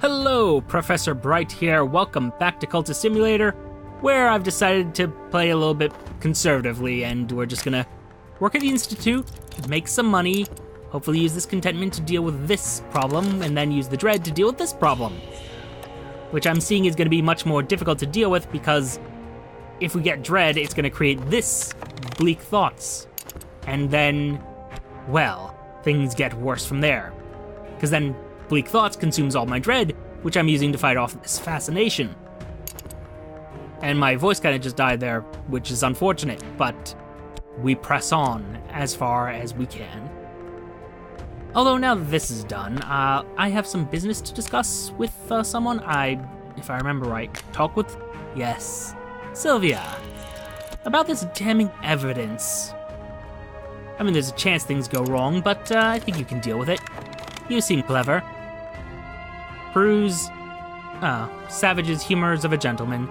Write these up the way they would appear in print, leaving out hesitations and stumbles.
Hello, Professor Bright here. Welcome back to Cultist Simulator, where I've decided to play a little bit conservatively, and we're just gonna work at the Institute, make some money, hopefully use this contentment to deal with this problem, and then use the dread to deal with this problem. Which I'm seeing is gonna be much more difficult to deal with because if we get dread, it's gonna create this bleak thoughts. And then, well, things get worse from there. Because then bleak thoughts consumes all my dread, which I'm using to fight off this fascination. And my voice kind of just died there, which is unfortunate, but we press on as far as we can. Although now that this is done, I have some business to discuss with someone if I remember right, talk with, yes, Sylvia, about this damning evidence. I mean, there's a chance things go wrong, but I think you can deal with it. You seem clever. Peruse Savage's Humors of a Gentleman.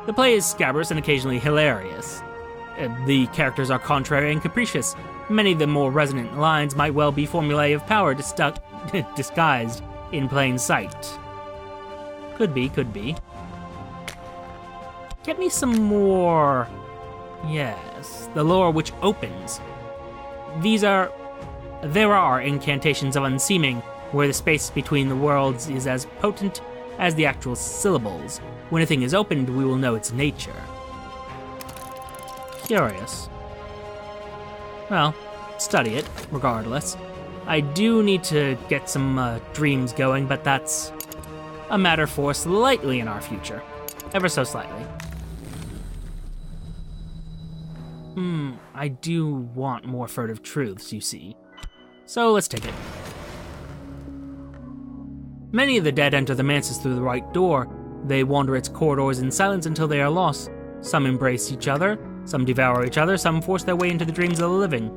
The play is scabrous and occasionally hilarious. The characters are contrary and capricious. Many of the more resonant lines might well be formulae of power disguised in plain sight. Could be. Get me some more... Yes, the lore which opens. There are incantations of unseeming, where the space between the worlds is as potent as the actual syllables. When a thing is opened, we will know its nature. Curious. Well, study it, regardless. I do need to get some dreams going, but that's a matter for slightly in our future. Ever so slightly. I do want more furtive truths, you see. So let's take it. Many of the dead enter the mansis through the right door. They wander its corridors in silence until they are lost. Some embrace each other, some devour each other, some force their way into the dreams of the living.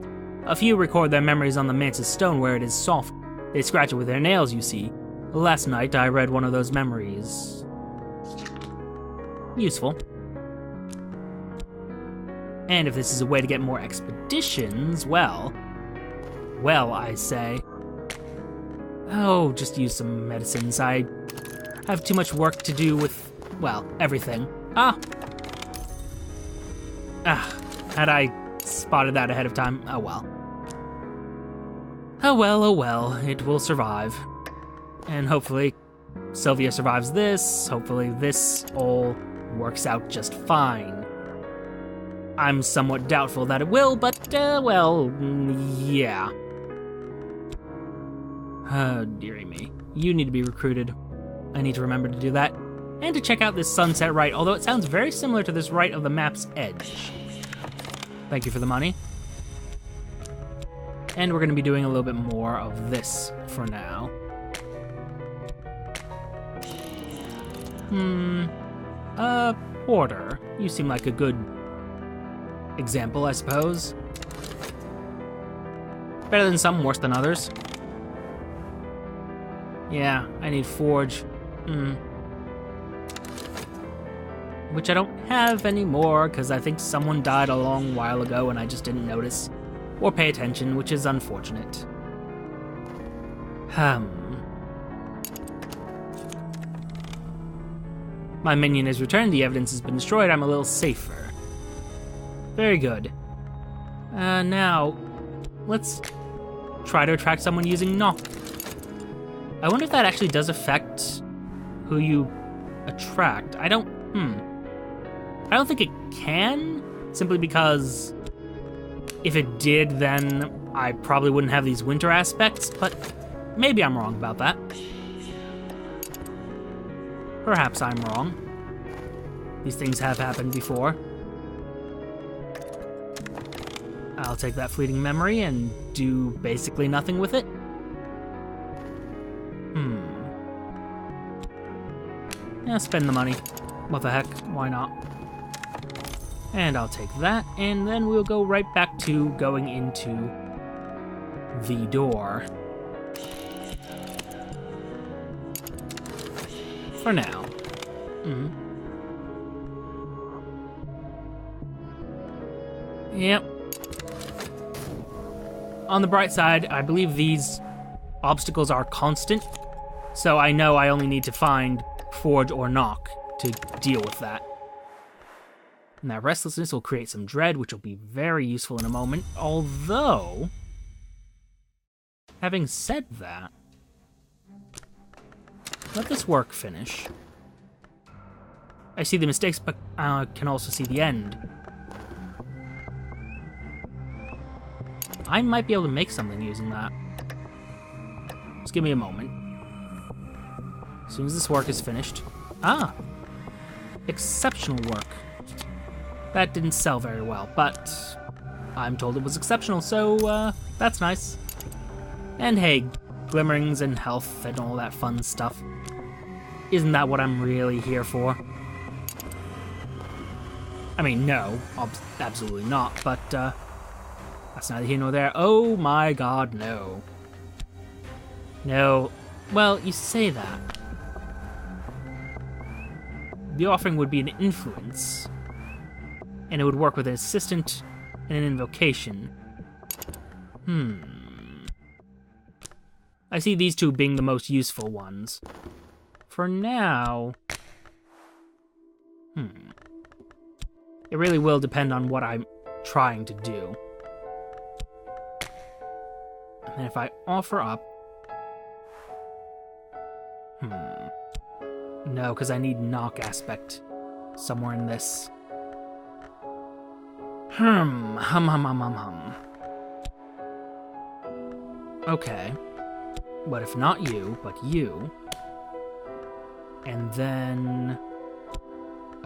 A few record their memories on the mansis stone where it is soft. They scratch it with their nails, you see. Last night I read one of those memories. Useful. And if this is a way to get more expeditions, well, I say. Oh, just use some medicines. I have too much work to do with, well, everything. Had I spotted that ahead of time, oh well. Oh well, it will survive. And hopefully Sylvia survives this, hopefully this all works out just fine. I'm somewhat doubtful that it will, but, well, yeah. Oh, dearie me. You need to be recruited. I need to remember to do that. And to check out this sunset rite, although it sounds very similar to this rite of the map's edge. Thank you for the money. And we're going to be doing a little bit more of this for now. Porter. You seem like a good example, I suppose. Better than some, worse than others. Yeah, I need forge. Which I don't have anymore, because I think someone died a long while ago and I just didn't notice or pay attention, which is unfortunate. My minion has returned, the evidence has been destroyed, I'm a little safer. Very good. Now, let's try to attract someone using knock. I wonder if that actually does affect who you attract. I don't think it can, simply because if it did, then I probably wouldn't have these winter aspects, but maybe I'm wrong about that. Perhaps I'm wrong. These things have happened before. I'll take that fleeting memory and do basically nothing with it. Yeah, spend the money. What the heck, why not? And I'll take that, and then we'll go right back to going into the door. For now. Yep. On the bright side, I believe these obstacles are constant, So I know I only need to find Forge or Knock to deal with that. And that restlessness will create some dread, which will be very useful in a moment. Although, having said that, let this work finish. I see the mistakes, but I can also see the end. I might be able to make something using that. Just give me a moment. As soon as this work is finished. Ah! Exceptional work. That didn't sell very well, but I'm told it was exceptional, so that's nice. And hey, glimmerings and health and all that fun stuff. Isn't that what I'm really here for? I mean, no, absolutely not, but that's neither here nor there. Oh my god, no. No, well, you say that. The offering would be an influence, and it would work with an assistant and an invocation. I see these two being the most useful ones. For now... It really will depend on what I'm trying to do. And then if I offer up... No, because I need knock aspect somewhere in this. Okay. But if not you, but you. And then...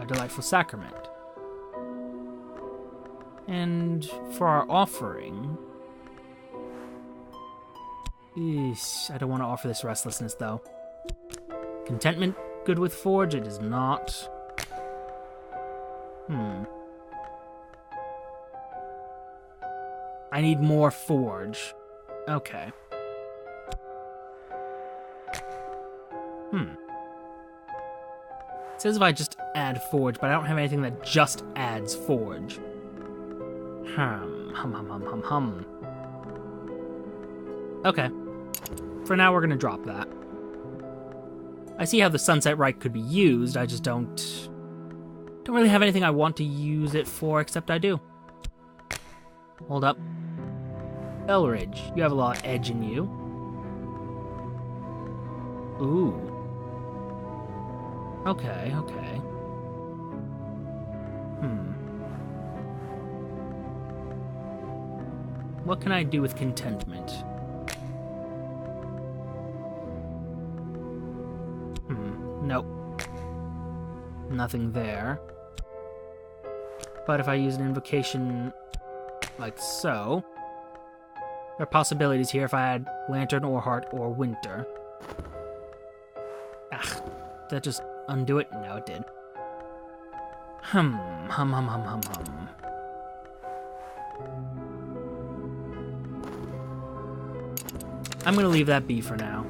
a delightful sacrament. And for our offering... I don't want to offer this restlessness, though. Contentment, good with Forge? It is not. I need more Forge. Okay. It says if I just add Forge, but I don't have anything that just adds Forge. Okay. For now, we're gonna drop that. I see how the Sunset Rite could be used, I just don't really have anything I want to use it for, except I do. Hold up. Elridge, you have a lot of edge in you. Ooh. Okay, okay. What can I do with contentment? Nope. Nothing there. But if I use an invocation like so, there are possibilities here if I add Lantern or Heart or Winter. Did that just undo it? No, it did. I'm gonna leave that be for now.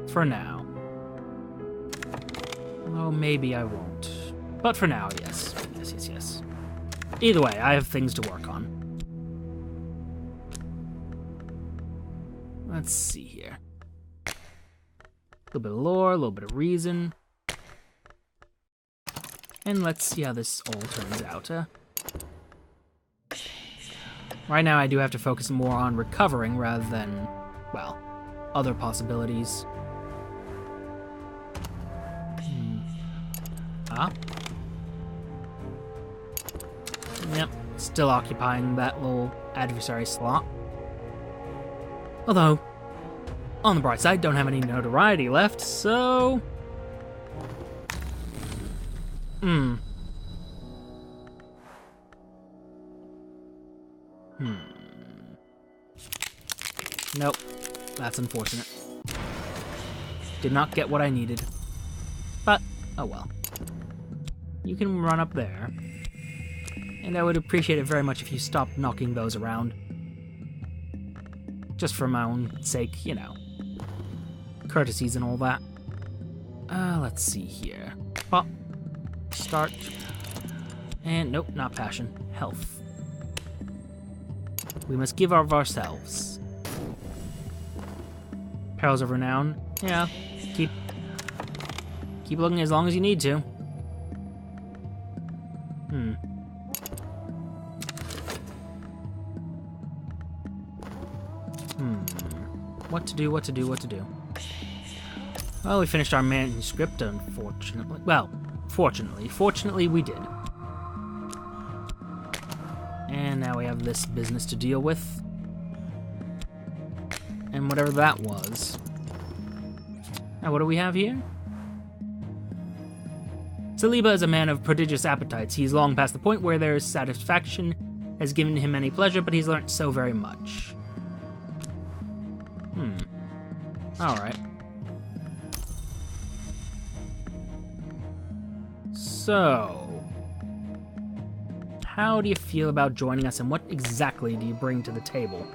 For now. Oh, maybe I won't. But for now, yes. Yes. Either way, I have things to work on. Let's see here. A little bit of lore, a little bit of reason. And let's see how this all turns out. Right now I do have to focus more on recovering rather than, well, other possibilities. Yep, still occupying that little adversary slot. Although, on the bright side, don't have any notoriety left, so... Nope, that's unfortunate. Did not get what I needed. But, oh well. You can run up there. And I would appreciate it very much if you stopped knocking those around. Just for my own sake, you know. Courtesies and all that. Let's see here. Pop. Start. And nope, not passion. Health. We must give of ourselves. Perils of Renown. Yeah, keep looking as long as you need to. What to do. Well, we finished our manuscript, unfortunately. Well, fortunately we did. And now we have this business to deal with. And whatever that was. Now, what do we have here? Saliba is a man of prodigious appetites. He's long past the point where their satisfaction has given him any pleasure, but he's learnt so very much. Alright. So, how do you feel about joining us, and what exactly do you bring to the table?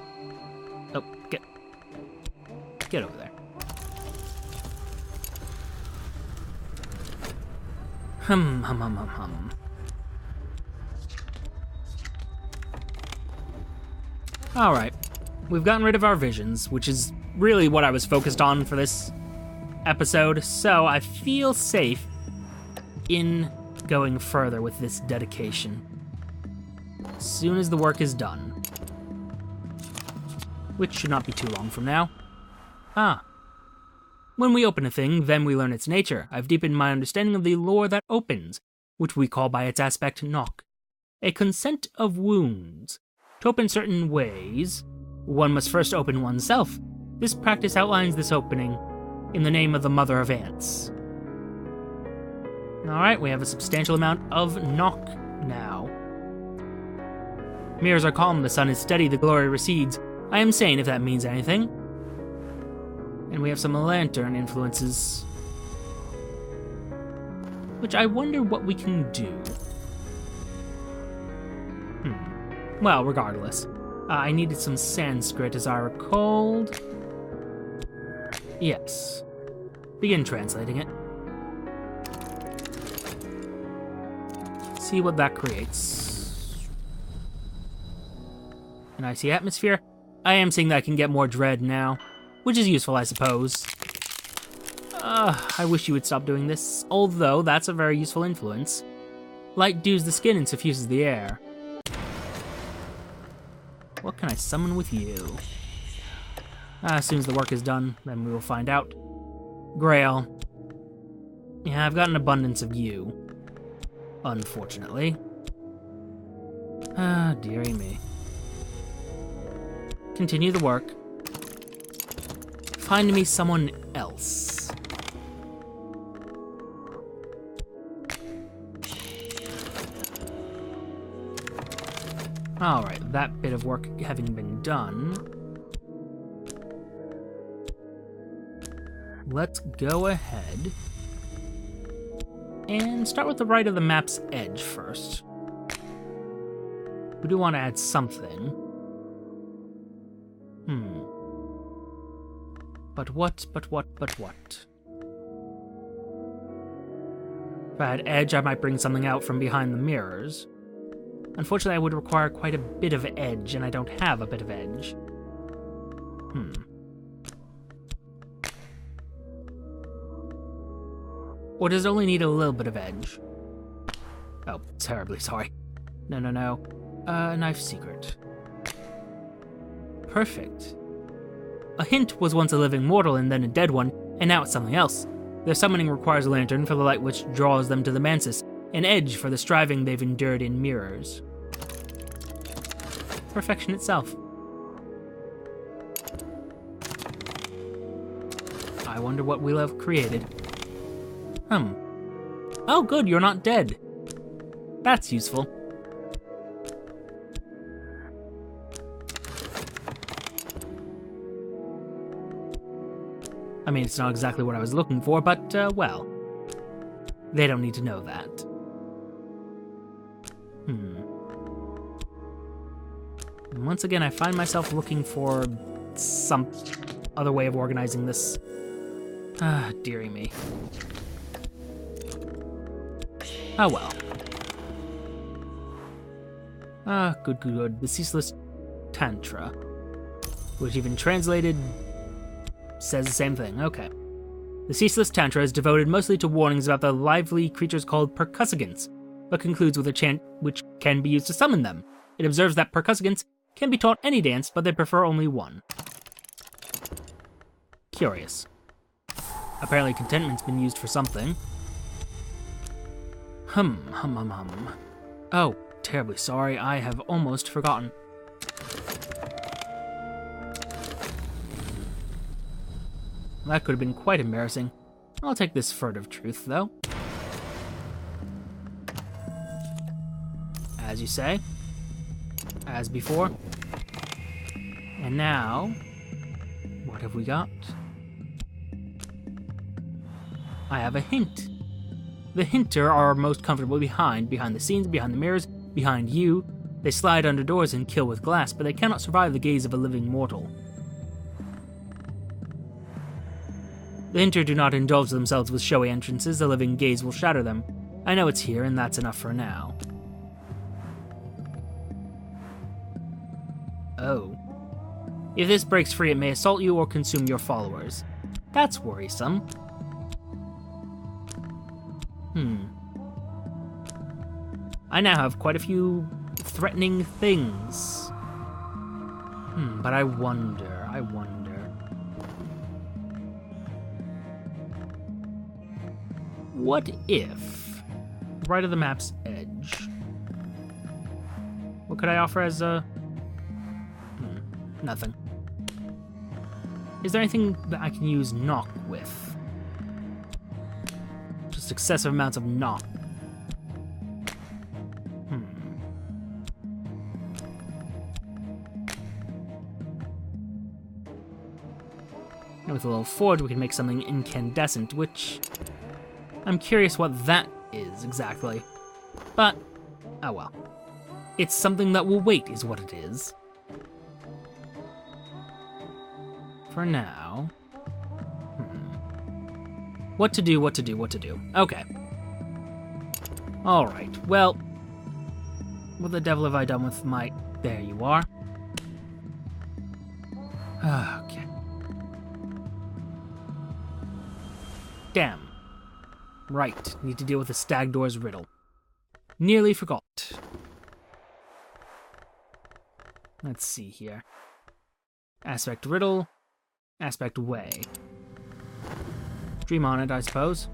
Oh, get over there. Hum. Alright, we've gotten rid of our visions, which is really what I was focused on for this episode, so I feel safe in going further with this dedication. As soon as the work is done. Which should not be too long from now. When we open a thing, then we learn its nature. I've deepened my understanding of the lore that opens, which we call by its aspect knock. A consent of wounds. To open certain ways, one must first open oneself. This practice outlines this opening in the name of the Mother of Ants. Alright, we have a substantial amount of knock now. Mirrors are calm, the sun is steady, the glory recedes. I am sane, if that means anything. And we have some lantern influences. Which I wonder what we can do. Well, regardless. I needed some Sanskrit, as I recalled. Yes. Begin translating it. See what that creates. An icy atmosphere. I am seeing that I can get more dread now, which is useful, I suppose. I wish you would stop doing this, although that's a very useful influence. Light dews the skin and suffuses the air. What can I summon with you? As soon as the work is done, then we will find out. Grail. Yeah, I've got an abundance of you. Unfortunately. Dearie me. Continue the work. Find me someone else. Alright, that bit of work having been done, let's go ahead and start with the right of the map's edge first. We do want to add something. But what? If I had edge, I might bring something out from behind the mirrors. Unfortunately, I would require quite a bit of edge, and I don't have a bit of edge. Or does it only need a little bit of edge? Oh, terribly sorry. No. Knife secret. Perfect. A hint was once a living mortal and then a dead one, and now it's something else. Their summoning requires a lantern for the light which draws them to the mantis, an edge for the striving they've endured in mirrors. Perfection itself. I wonder what we'll have created. Oh good, you're not dead. That's useful. I mean, it's not exactly what I was looking for, but, well, they don't need to know that. And once again, I find myself looking for some other way of organizing this. Dearie me. Oh well. Good. The Ceaseless Tantra, which even translated says the same thing. Okay. The ceaseless tantra is devoted mostly to warnings about the lively creatures called percussagants, but concludes with a chant which can be used to summon them. It observes that percussagants can be taught any dance, but they prefer only one. Curious. Apparently contentment's been used for something. Hum. Oh, terribly sorry, I have almost forgotten. That could have been quite embarrassing. I'll take this furtive truth, though. As you say. As before. And now, what have we got? I have a hint. The hinter are most comfortable behind the scenes, behind the mirrors, behind you. They slide under doors and kill with glass, but they cannot survive the gaze of a living mortal. The hinter do not indulge themselves with showy entrances, the living gaze will shatter them. I know it's here, and that's enough for now. Oh. If this breaks free, it may assault you or consume your followers. That's worrisome. I now have quite a few threatening things. But I wonder. What if, right at the map's edge, what could I offer as a... nothing. Is there anything that I can use knock with? Just excessive amounts of knock. And with a little forge, we can make something incandescent, which... I'm curious what that is exactly. But, oh well. It's something that will wait, is what it is. For now... What to do. Okay. Alright, well... What the devil have I done with my... There you are. Okay. Damn. Right, need to deal with the Stag Doors riddle. Nearly forgot. Let's see here. Aspect riddle. Aspect way. Dream on it, I suppose.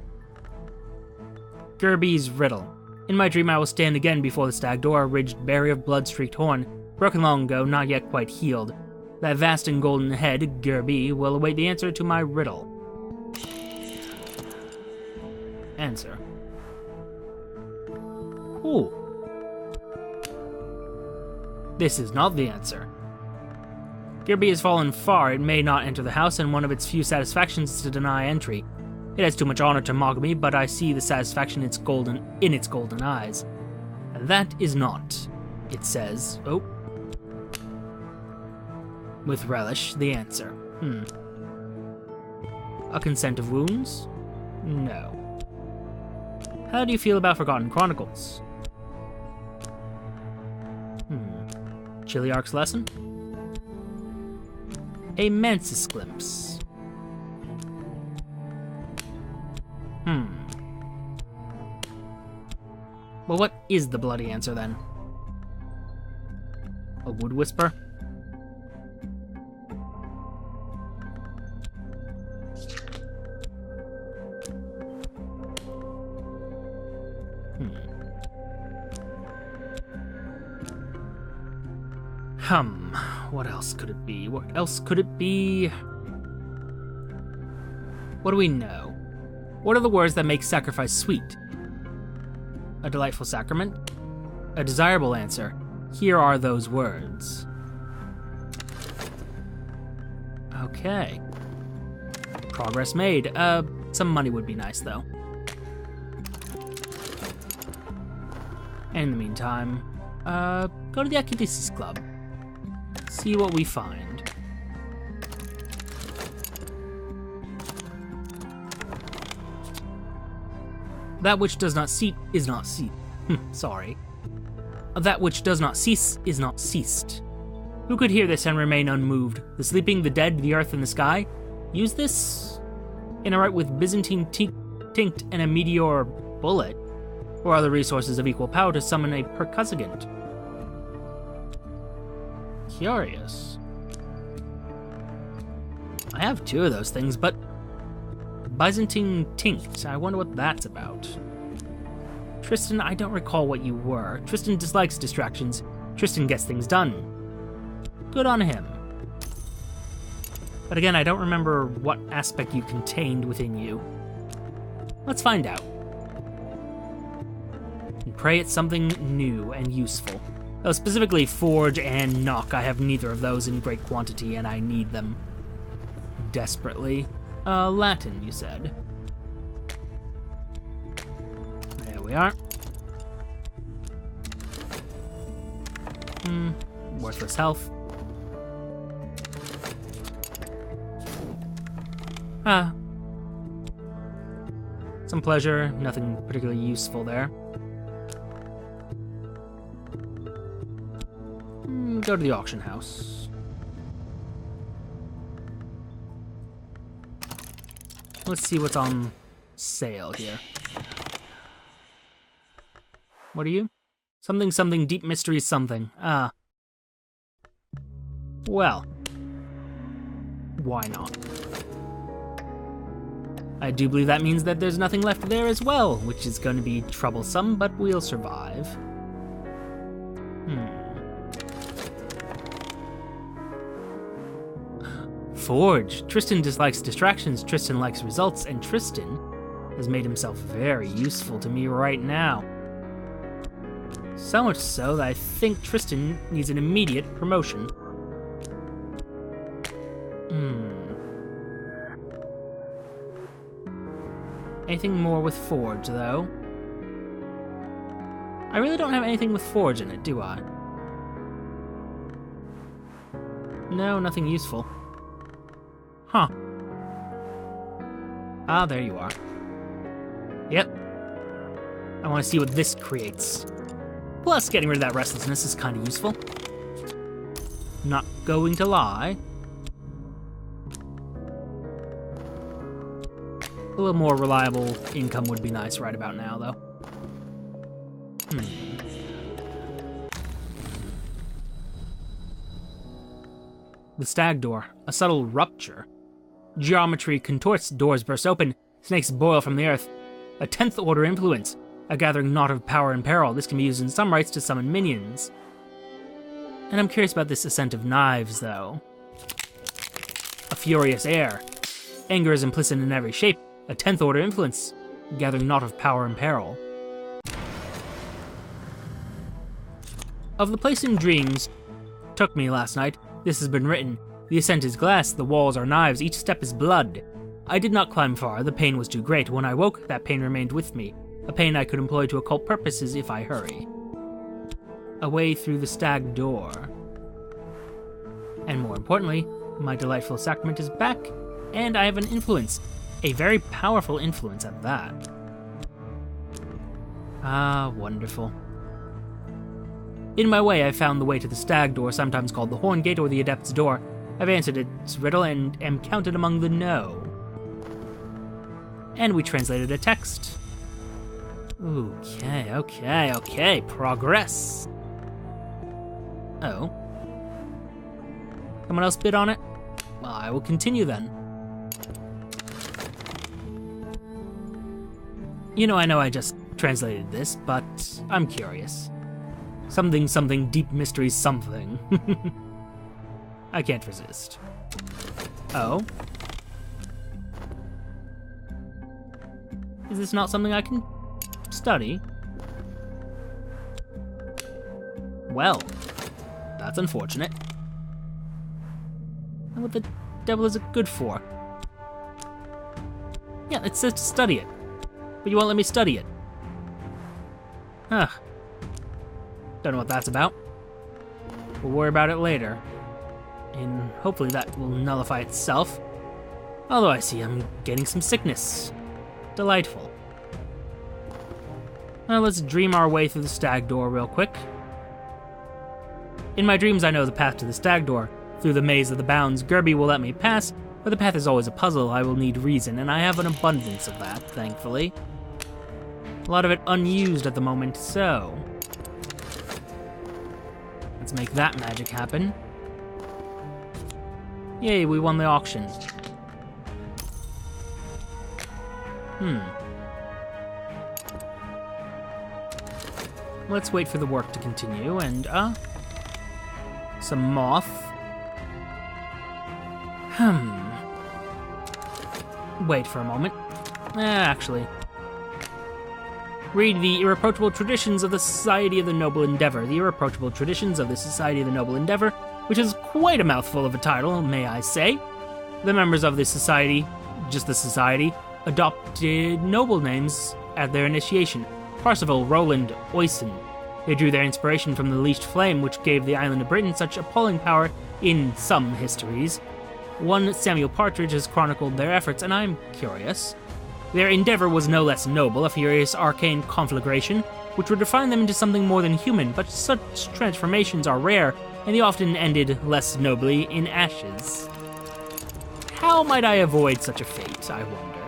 Gerby's riddle. In my dream I will stand again before the stag door, a ridged barrier of blood-streaked horn, broken long ago, not yet quite healed. That vast and golden head, Gerby, will await the answer to my riddle. Answer. Ooh. This is not the answer. Gerby has fallen far, it may not enter the house, and one of its few satisfactions is to deny entry. It has too much honor to mock me, but I see the satisfaction in its golden eyes. And that is not, it says, with relish, the answer. A consent of wounds? No. How do you feel about Forgotten Chronicles? Chiliarch's lesson? A Mantis glimpse. Well, what is the bloody answer then? A wood whisper? What else could it be? What else could it be? What do we know? What are the words that make sacrifice sweet? A delightful sacrament? A desirable answer. Here are those words. Okay. Progress made. Some money would be nice, though. And in the meantime, go to the Akidisis Club. See what we find. That which does not cease is not ceased. Sorry. That which does not cease is not ceased. Who could hear this and remain unmoved? The sleeping, the dead, the earth, and the sky? Use this Interact with Byzantine Tinct and a Meteor Bullet, or other resources of equal power to summon a Percussagant. Curious. I have 2 of those things, but Byzantine Tinct, I wonder what that's about. Tristan, I don't recall what you were. Tristan dislikes distractions. Tristan gets things done. Good on him. But again, I don't remember what aspect you contained within you. Let's find out. And pray it's something new and useful. Though specifically Forge and Knock, I have neither of those in great quantity, and I need them desperately. Latin, you said. There we are. Worthless health. Some pleasure, nothing particularly useful there. Go to the auction house. Let's see what's on sale here. What are you? Something, something, deep mystery something. Well. Why not? I do believe that means that there's nothing left there as well, which is going to be troublesome, but we'll survive. Forge. Tristan dislikes distractions, Tristan likes results, and Tristan has made himself very useful to me right now. So much so that I think Tristan needs an immediate promotion. Anything more with Forge, though? I really don't have anything with Forge in it, do I? No, nothing useful. Huh. Ah, there you are. Yep. I want to see what this creates. Plus, getting rid of that restlessness is kind of useful. Not going to lie. A little more reliable income would be nice right about now, though. The stag door. A subtle rupture. Geometry contorts, doors burst open, snakes boil from the earth. A 10th order influence. A gathering knot of power and peril. This can be used in some rites to summon minions. And I'm curious about this ascent of knives, though. A furious air. Anger is implicit in every shape. A 10th order influence, gathering knot of power and peril. Of the place in dreams took me last night, this has been written. The ascent is glass, the walls are knives, each step is blood. I did not climb far, the pain was too great. When I woke, that pain remained with me. A pain I could employ to occult purposes if I hurry. A way through the stag door. And more importantly, my delightful sacrament is back, and I have an influence. A very powerful influence at that. Ah, wonderful. In my way, I found the way to the stag door, sometimes called the Horn Gate or the Adept's Door. I've answered its riddle and am counted among the know. And we translated a text. Okay, progress. Oh. Someone else bid on it? Well, I will continue then. You know I just translated this, but I'm curious. Something, something, deep mystery something. I can't resist. Oh? Is this not something I can study? Well, that's unfortunate. And what the devil is it good for? Yeah, it says to study it. But you won't let me study it. Huh. Don't know what that's about. We'll worry about it later. And hopefully that will nullify itself. Although I see I'm getting some sickness. Delightful. Now let's dream our way through the stag door real quick. In my dreams I know the path to the stag door. Through the maze of the bounds Gerby will let me pass, But the path is always a puzzle, I will need reason, and I have an abundance of that, thankfully. A lot of it unused at the moment, so... let's make that magic happen. Yay, we won the auction. Let's wait for the work to continue, and, some moth. Wait for a moment. Actually. Read The Irreproachable Traditions of the Society of the Noble Endeavor. The Irreproachable Traditions of the Society of the Noble Endeavor, which is quite a mouthful of a title, may I say. The members of the society, just the society, adopted noble names at their initiation. Parsifal, Roland, Oisin. They drew their inspiration from the Leashed Flame, which gave the island of Britain such appalling power in some histories. One Samuel Partridge has chronicled their efforts, and I'm curious. Their endeavor was no less noble, a furious arcane conflagration, which would refine them into something more than human, but such transformations are rare, and they often ended less nobly in ashes. How might I avoid such a fate, I wonder?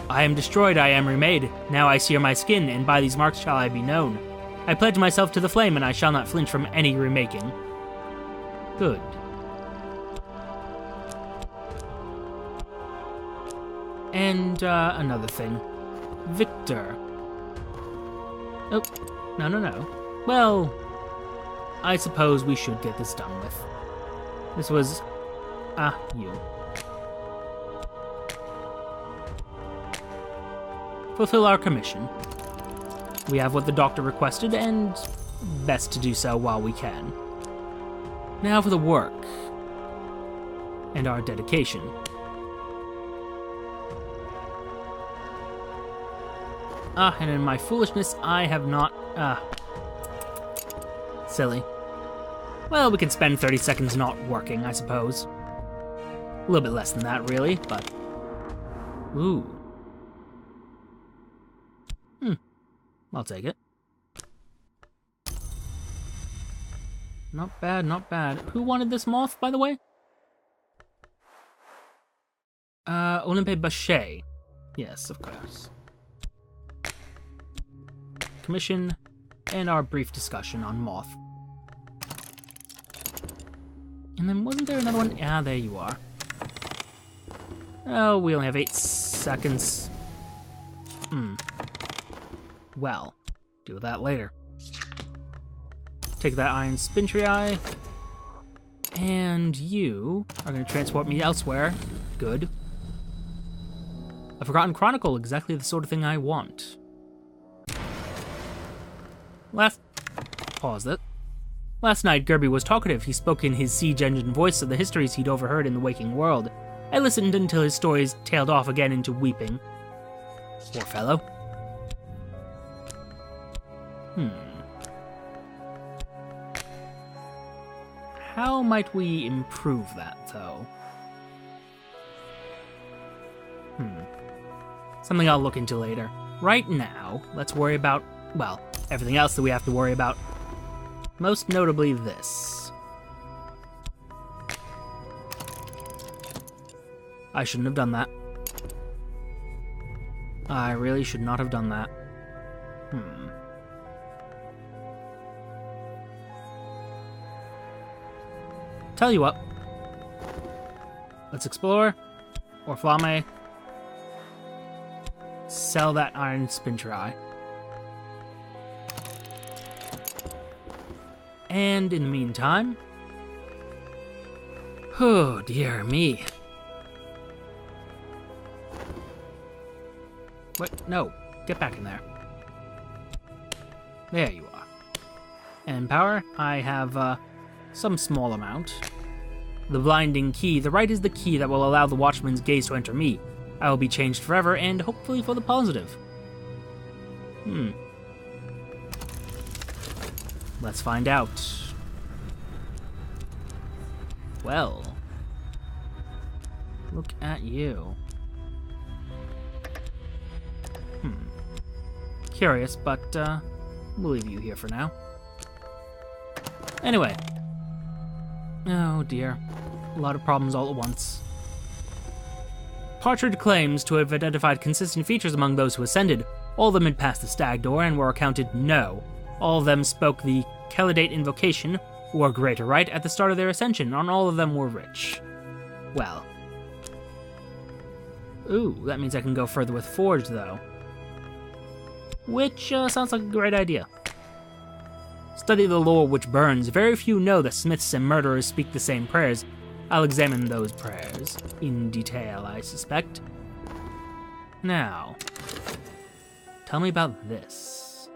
I am destroyed, I am remade. Now I sear my skin, and by these marks shall I be known. I pledge myself to the flame, and I shall not flinch from any remaking. Good. And, another thing. Victor. Oh, no. Well, I suppose we should get this done with. This was... you. Fulfill our commission. We have what the doctor requested, and best to do so while we can. Now for the work. And our dedication. And in my foolishness, I have not... silly. Well, we can spend 30 seconds not working, I suppose. A little bit less than that, really, but... Ooh. I'll take it. Not bad, not bad. Who wanted this moth, by the way? Olympe Bachet. Yes, of course. Commission, and our brief discussion on moth. And then wasn't there another one? Ah, there you are. Oh, we only have 8 seconds. Well, deal with that later. Take that iron spintriai. And you are going to transport me elsewhere. Good. A Forgotten Chronicle, exactly the sort of thing I want. Pause it. Last night, Gerby was talkative. He spoke in his siege engine voice of the histories he'd overheard in the waking world. I listened until his stories tailed off again into weeping. Poor fellow. How might we improve that, though? Something I'll look into later. Right now, let's worry about, well, everything else that we have to worry about. Most notably this. I shouldn't have done that. I really should not have done that. Tell you what. Let's explore. Orflamme. Sell that iron spintriai. And in the meantime... oh, dear me. Wait, no. Get back in there. There you are. And power, I have, some small amount. The blinding key. The right is the key that will allow the watchman's gaze to enter me. I will be changed forever, and hopefully for the positive. Let's find out. Well. Look at you. Curious, but, we'll leave you here for now. Anyway. Oh, dear. A lot of problems all at once. Partridge claims to have identified consistent features among those who ascended. All of them had passed the stag door and were accounted no. All of them spoke the Kelidate invocation, wore greater rite at the start of their ascension, and all of them were rich. Well. Ooh, that means I can go further with Forge, though. Which sounds like a great idea. Study the lore which burns. Very few know that smiths and murderers speak the same prayers. I'll examine those prayers. In detail, I suspect. Now, tell me about this.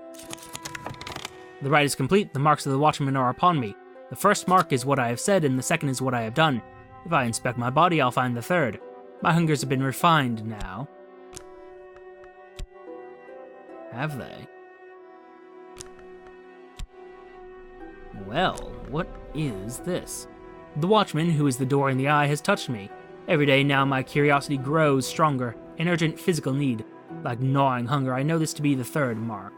The rite is complete. The marks of the Watchman are upon me. The first mark is what I have said, and the second is what I have done. If I inspect my body, I'll find the third. My hungers have been refined now. Have they? Well, what is this? The Watchman, who is the door in the eye, has touched me. Every day now my curiosity grows stronger. An urgent physical need. Like gnawing hunger, I know this to be the third mark.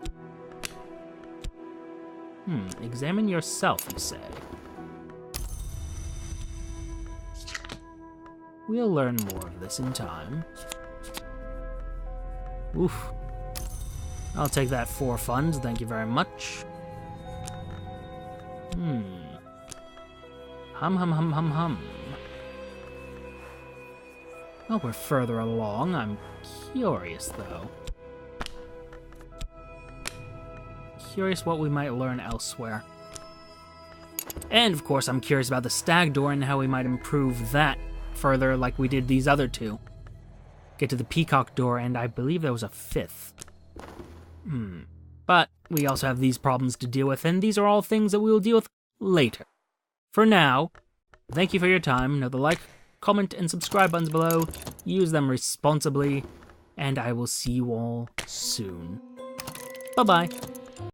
Examine yourself, you say. We'll learn more of this in time. Oof. I'll take that for funds, thank you very much. Hum. Well, we're further along. I'm curious, though. Curious what we might learn elsewhere. And, of course, I'm curious about the stag door and how we might improve that further like we did these other two. Get to the peacock door, and I believe there was a fifth. But we also have these problems to deal with, and these are all things that we will deal with later. For now, thank you for your time. Know the like, comment, and subscribe buttons below. Use them responsibly, and I will see you all soon. Bye-bye.